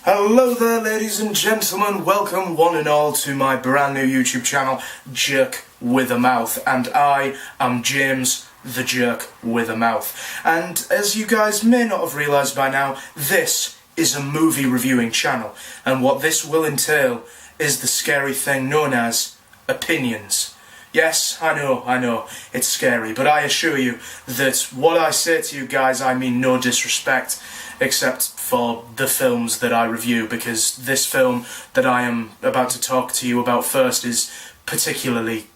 Hello there, ladies and gentlemen, welcome one and all to my brand new YouTube channel, Jerk with a Mouth, and I am James, the Jerk with a Mouth. And as you guys may not have realised by now, this is a movie reviewing channel, and what this will entail is the scary thing known as opinions. Yes, I know, it's scary, but I assure you that what I say to you guys, I mean no disrespect, except for the films that I review, because this film that I am about to talk to you about first is particularly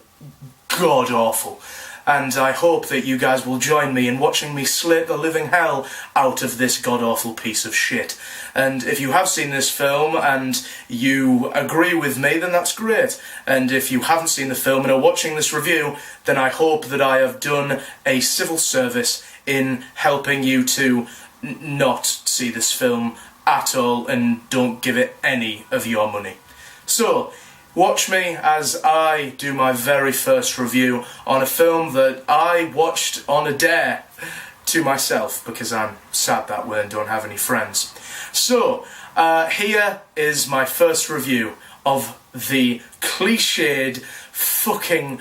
god-awful. And I hope that you guys will join me in watching me slate the living hell out of this god-awful piece of shit. And if you have seen this film and you agree with me, then that's great. And if you haven't seen the film and are watching this review, then I hope that I have done a civil service in helping you to not see this film at all and don't give it any of your money. So, watch me as I do my very first review on a film that I watched on a dare to myself, because I'm sad that way and don't have any friends. So, here is my first review of the cliched fucking...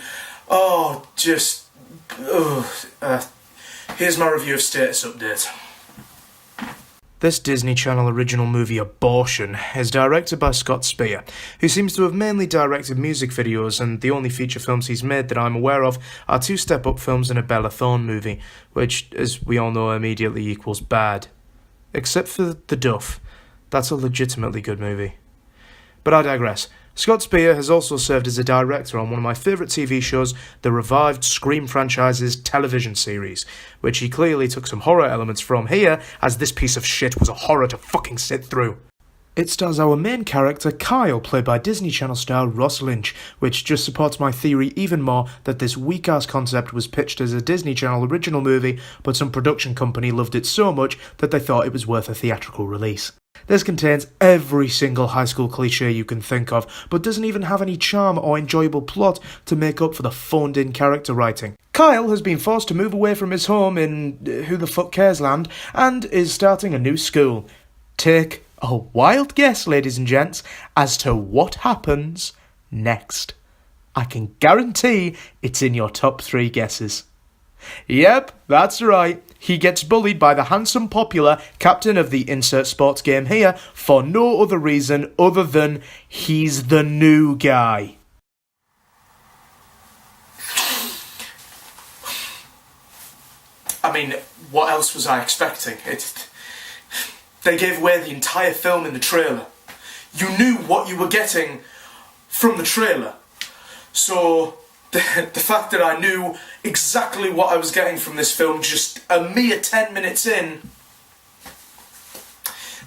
here's my review of Status Update. This Disney Channel original movie, Abortion, is directed by Scott Speer, who seems to have mainly directed music videos, and the only feature films he's made that I'm aware of are two Step Up films and a Bella Thorne movie, which, as we all know, immediately equals bad. Except for The Duff. That's a legitimately good movie. But I digress. Scott Speer has also served as a director on one of my favourite TV shows, the revived Scream franchise's television series, which he clearly took some horror elements from here, as this piece of shit was a horror to fucking sit through. It stars our main character, Kyle, played by Disney Channel star Ross Lynch, which just supports my theory even more that this weak-ass concept was pitched as a Disney Channel original movie, but some production company loved it so much that they thought it was worth a theatrical release. This contains every single high school cliché you can think of, but doesn't even have any charm or enjoyable plot to make up for the phoned-in character writing. Kyle has been forced to move away from his home in Who the Fuck Cares land, and is starting a new school. Take a wild guess, ladies and gents, as to what happens next. I can guarantee it's in your top 3 guesses. Yep, that's right. He gets bullied by the handsome, popular captain of the insert sports game here for no other reason other than he's the new guy. I mean, what else was I expecting? They gave away the entire film in the trailer. You knew what you were getting from the trailer. So the fact that I knew exactly what I was getting from this film just a mere 10 minutes in,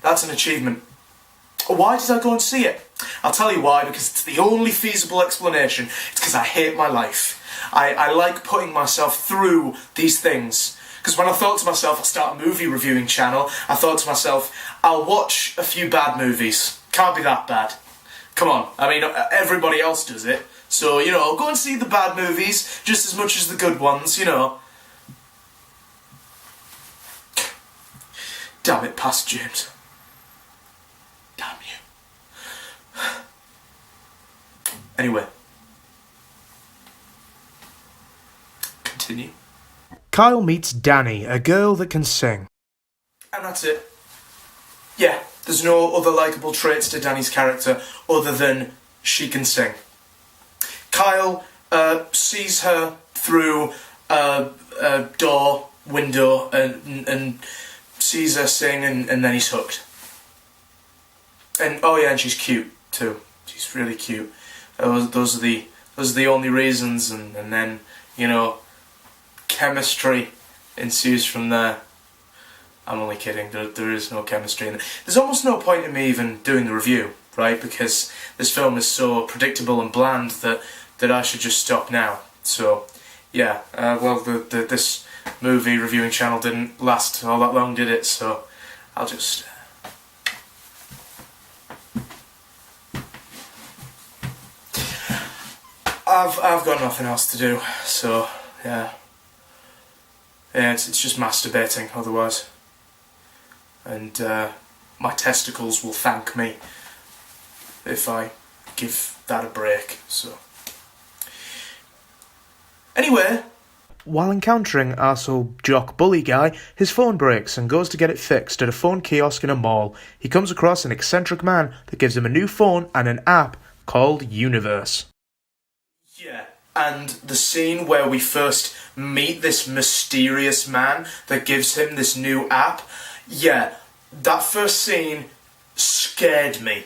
that's an achievement. Why did I go and see it? I'll tell you why, because it's the only feasible explanation. It's because I hate my life. I like putting myself through these things. Because when I thought to myself, I'll start a movie reviewing channel, I thought to myself, I'll watch a few bad movies. Can't be that bad. Come on, I mean, everybody else does it. So, you know, go and see the bad movies just as much as the good ones, you know. Damn it, Pastor James. Damn you. Anyway. Continue. Kyle meets Danny, a girl that can sing. And that's it. Yeah, there's no other likeable traits to Danny's character other than she can sing. Kyle sees her through a window and sees her sing, and then he's hooked. And oh yeah, and she's cute too. She's really cute. Those are the only reasons, and then, you know, chemistry ensues from there. I'm only kidding, there is no chemistry in it. There's almost no point in me even doing the review, right? Because this film is so predictable and bland that I should just stop now. So, yeah, this movie reviewing channel didn't last all that long, did it? So, I'll just... I've got nothing else to do, so, yeah. Yeah, it's just masturbating otherwise. And my testicles will thank me if I give that a break, so... Anyway, while encountering arsehole jock bully guy, his phone breaks and goes to get it fixed at a phone kiosk in a mall. He comes across an eccentric man that gives him a new phone and an app called Universe. Yeah, and the scene where we first meet this mysterious man that gives him this new app, yeah, that first scene scared me.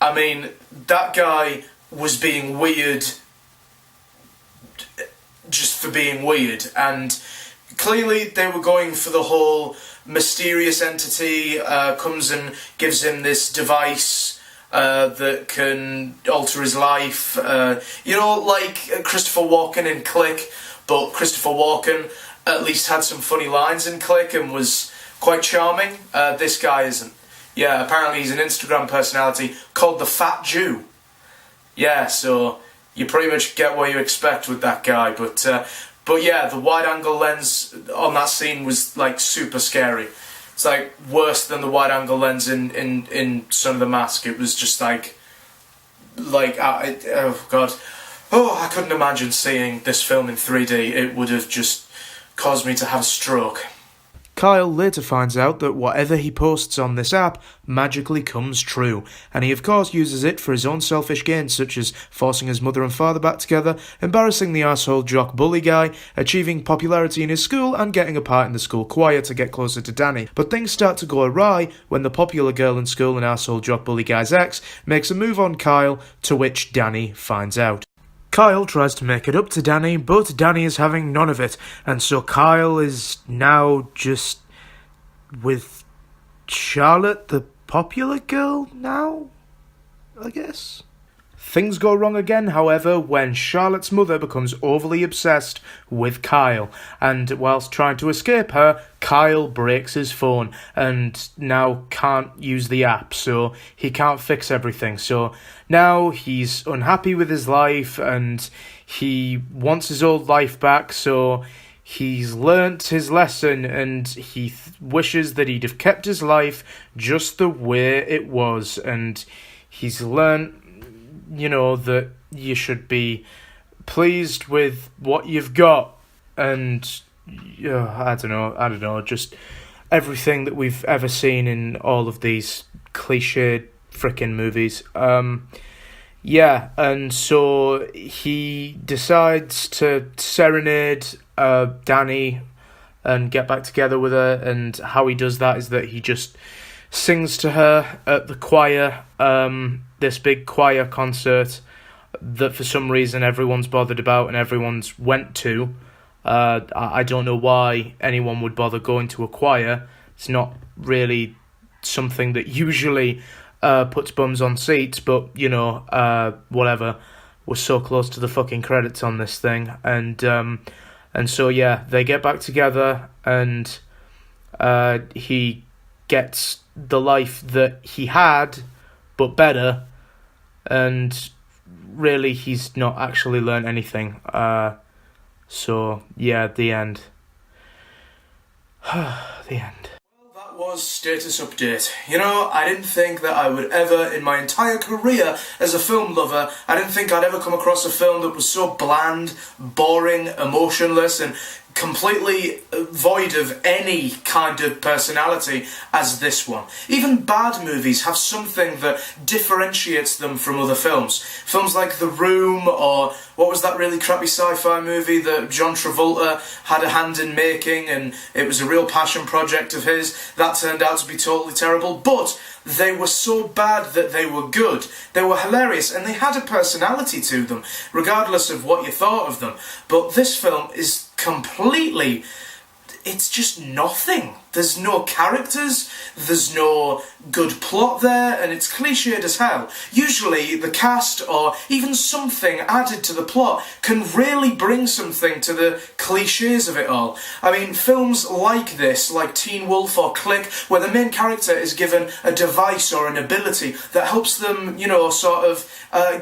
I mean, that guy was being weird just for being weird, and clearly they were going for the whole mysterious entity comes and gives him this device that can alter his life, you know, like Christopher Walken in Click, but Christopher Walken at least had some funny lines in Click and was quite charming. This guy isn't. Yeah, apparently he's an Instagram personality called the Fat Jew. Yeah, so you pretty much get what you expect with that guy, but yeah, the wide-angle lens on that scene was, like, super scary. It's, like, worse than the wide-angle lens in Son of the Mask. It was just, oh, God. Oh, I couldn't imagine seeing this film in 3D. It would have just caused me to have a stroke. Kyle later finds out that whatever he posts on this app magically comes true, and he of course uses it for his own selfish gains, such as forcing his mother and father back together, embarrassing the arsehole jock bully guy, achieving popularity in his school, and getting a part in the school choir to get closer to Danny. But things start to go awry when the popular girl in school and arsehole jock bully guy's ex makes a move on Kyle, to which Danny finds out. Kyle tries to make it up to Danny, but Danny is having none of it, and so Kyle is now just with Charlotte, the popular girl now, I guess? Things go wrong again, however, when Charlotte's mother becomes overly obsessed with Kyle, and whilst trying to escape her, Kyle breaks his phone and now can't use the app, so he can't fix everything. So now he's unhappy with his life and he wants his old life back, so he's learnt his lesson and he wishes that he'd have kept his life just the way it was, and he's learnt, you know, that you should be pleased with what you've got, and I don't know, just everything that we've ever seen in all of these cliched frickin' movies. Yeah, and so he decides to serenade Danny and get back together with her, and how he does that is that he just sings to her at the choir, this big choir concert that for some reason everyone's bothered about and everyone's went to. I don't know why anyone would bother going to a choir. It's not really something that usually puts bums on seats, but, you know, whatever. We're so close to the fucking credits on this thing. And so, yeah, they get back together and he gets the life that he had, but better, and really he's not actually learned anything. So, yeah, the end. The end. Well, that was Status Update. You know, I didn't think that I would ever, in my entire career as a film lover, I didn't think I'd ever come across a film that was so bland, boring, emotionless, and completely void of any kind of personality as this one. Even bad movies have something that differentiates them from other films. Films like The Room, or what was that really crappy sci-fi movie that John Travolta had a hand in making, and it was a real passion project of his. That turned out to be totally terrible, but they were so bad that they were good. They were hilarious, and they had a personality to them, regardless of what you thought of them. But this film is completely... it's just nothing. There's no characters, there's no good plot there, and it's cliched as hell. Usually the cast, or even something added to the plot, can really bring something to the cliches of it all. I mean, films like this, like Teen Wolf or Click, where the main character is given a device or an ability that helps them, you know, sort of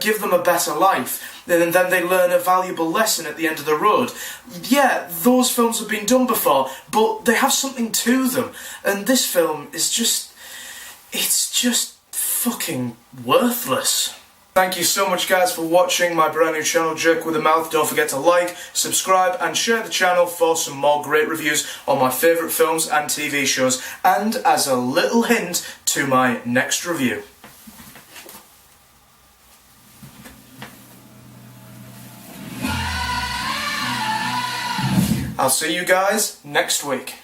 give them a better life, and then they learn a valuable lesson at the end of the road. Yeah, those films have been done before, but they have something to them, and this film is just... it's just fucking worthless. Thank you so much guys for watching my brand new channel, Jerk with a Mouth. Don't forget to like, subscribe and share the channel for some more great reviews on my favourite films and TV shows, and as a little hint to my next review. I'll see you guys next week.